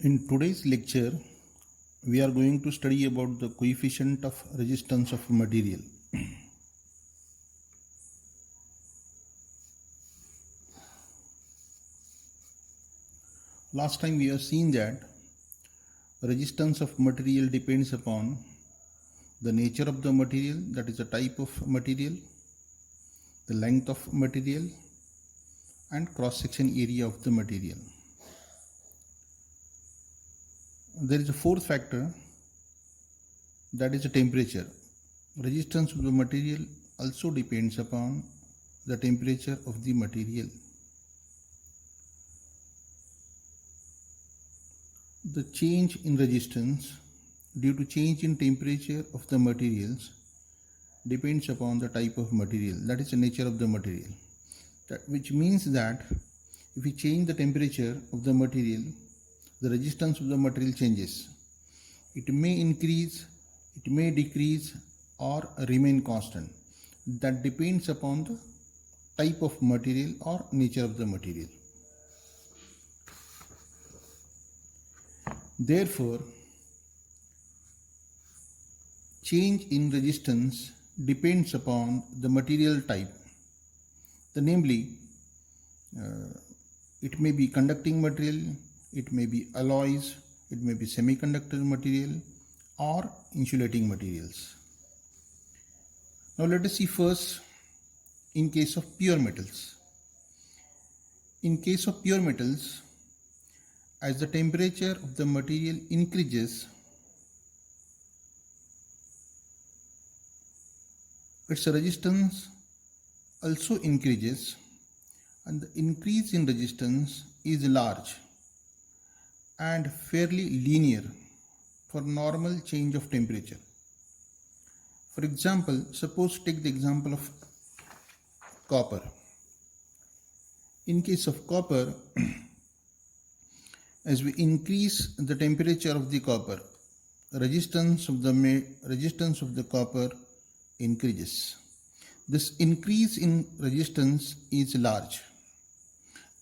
In today's lecture, we are going to study about the coefficient of resistance of material. Last time we have seen that resistance of material depends upon the nature of the material, that is the type of material, the length of material, and cross-section area of the material. There is a fourth factor, that is the temperature. Resistance of the material also depends upon the temperature of the material. The change in resistance due to change in temperature of the materials depends upon the type of material, that is the nature of the material. Which means that if we change the temperature of the material, the resistance of the material changes. It may increase, it may decrease, or remain constant. That depends upon the type of material or nature of the material. Therefore, change in resistance depends upon the material type. Namely, it may be conducting material, it may be alloys, it may be semiconductor material, or insulating materials. Now let us see first in case of pure metals. In case of pure metals, as the temperature of the material increases, its resistance also increases, and the increase in resistance is large and fairly linear for normal change of temperature. For example, suppose take the example of copper. In case of copper, as we increase the temperature of the copper, resistance of the copper increases. This increase in resistance is large,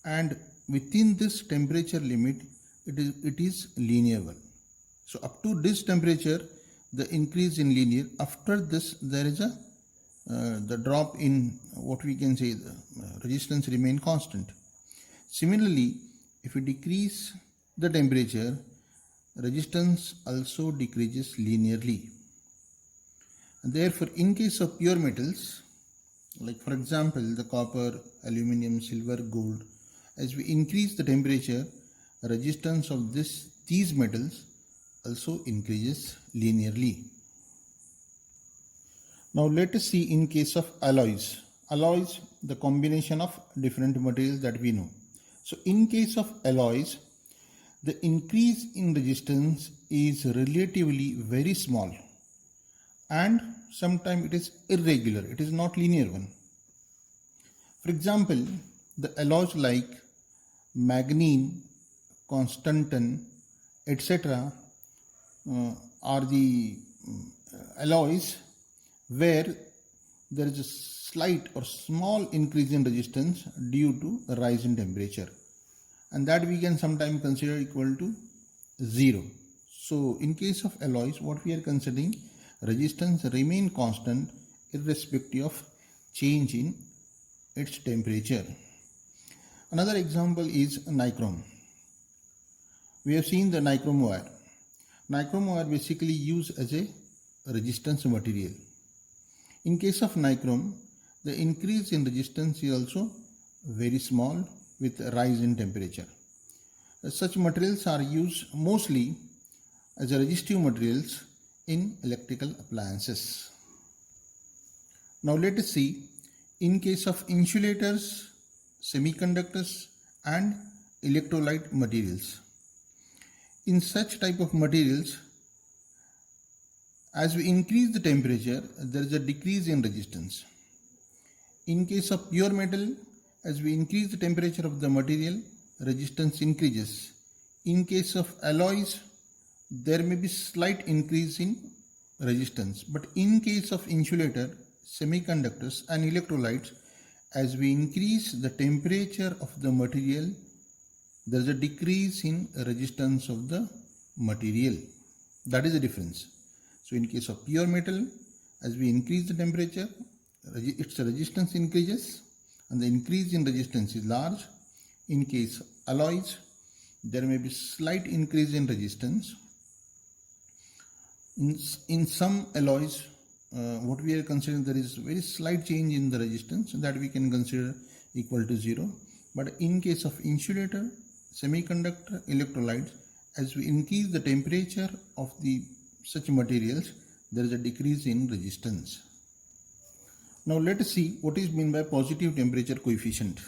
and within this temperature limit it is linear one. So up to this temperature the increase in linear. After this there is the drop in what we can say the resistance remain constant. Similarly, if we decrease the temperature, resistance also decreases linearly. And therefore, in case of pure metals, like for example the copper, aluminum, silver, gold, as we increase the temperature, resistance of these metals also increases linearly. Now let us see in case of alloys. Alloys, the combination of different materials that we know. So in case of alloys, the increase in resistance is relatively very small, and sometimes it is irregular, it is not linear one. For example, the alloys like manganese, constantan, etc. Are the alloys where there is a slight or small increase in resistance due to a rise in temperature, and that we can sometimes consider equal to 0. So in case of alloys, what we are considering, resistance remain constant irrespective of change in its temperature. Another example is nichrome. We have seen the nichrome wire. Nichrome wire basically used as a resistance material. In case of nichrome, the increase in resistance is also very small with a rise in temperature. Such materials are used mostly as a resistive materials in electrical appliances. Now let us see in case of insulators, semiconductors, and electrolyte materials. In such type of materials, as we increase the temperature, there is a decrease in resistance. In case of pure metal, as we increase the temperature of the material, resistance increases. In case of alloys, there may be slight increase in resistance. But in case of insulator, semiconductors, and electrolytes, as we increase the temperature of the material, there is a decrease in resistance of the material. That is the difference. So in case of pure metal, as we increase the temperature, its resistance increases and the increase in resistance is large. In case of alloys, there may be slight increase in resistance. In some alloys, what we are considering, there is very slight change in the resistance that we can consider equal to 0. But in case of insulator, semiconductor, electrolytes, as we increase the temperature of the such materials, there is a decrease in resistance. Now let us see what is meant by positive temperature coefficient.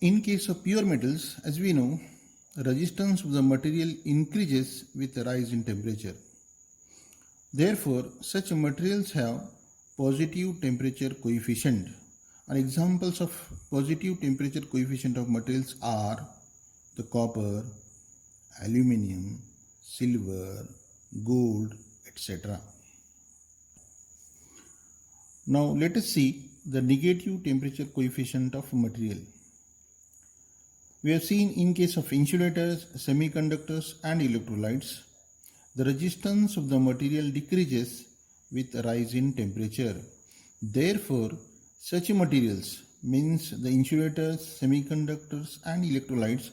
In case of pure metals, as we know, resistance of the material increases with a rise in temperature. Therefore, such materials have positive temperature coefficient. And examples of positive temperature coefficient of materials are the copper, aluminium, silver, gold, etc. Now let us see the negative temperature coefficient of material. We have seen in case of insulators, semiconductors and electrolytes, the resistance of the material decreases with a rise in temperature. Therefore, such materials, means the insulators, semiconductors and electrolytes,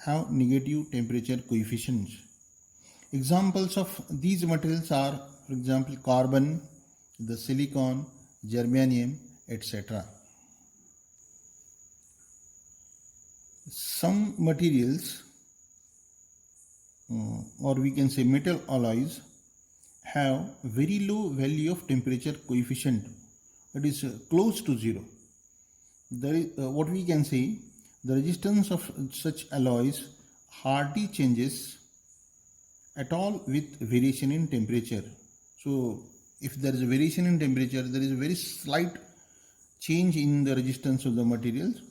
have negative temperature coefficients. Examples of these materials are, for example, carbon, the silicon, germanium, etc. Some materials, or we can say metal alloys, have very low value of temperature coefficient. It is close to 0. There is, what we can say, the resistance of such alloys hardly changes at all with variation in temperature. So if there is a variation in temperature, there is a very slight change in the resistance of the materials.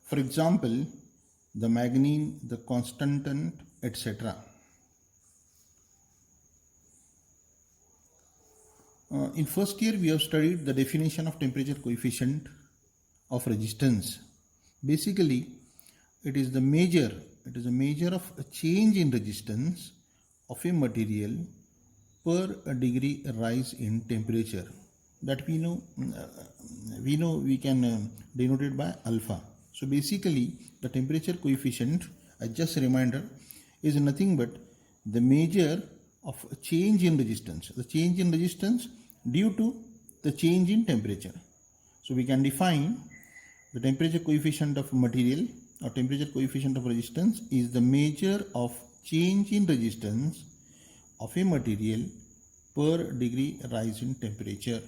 For example, the manganese, the constantan, etc. In first year, we have studied the definition of temperature coefficient of resistance. Basically, it is a measure of a change in resistance of a material per a degree rise in temperature. That we know we can denote it by alpha. So basically, the temperature coefficient, just a reminder, is nothing but the measure of a change in resistance. The change in resistance due to the change in temperature. So we can define the temperature coefficient of material or temperature coefficient of resistance is the measure of change in resistance of a material per degree rise in temperature.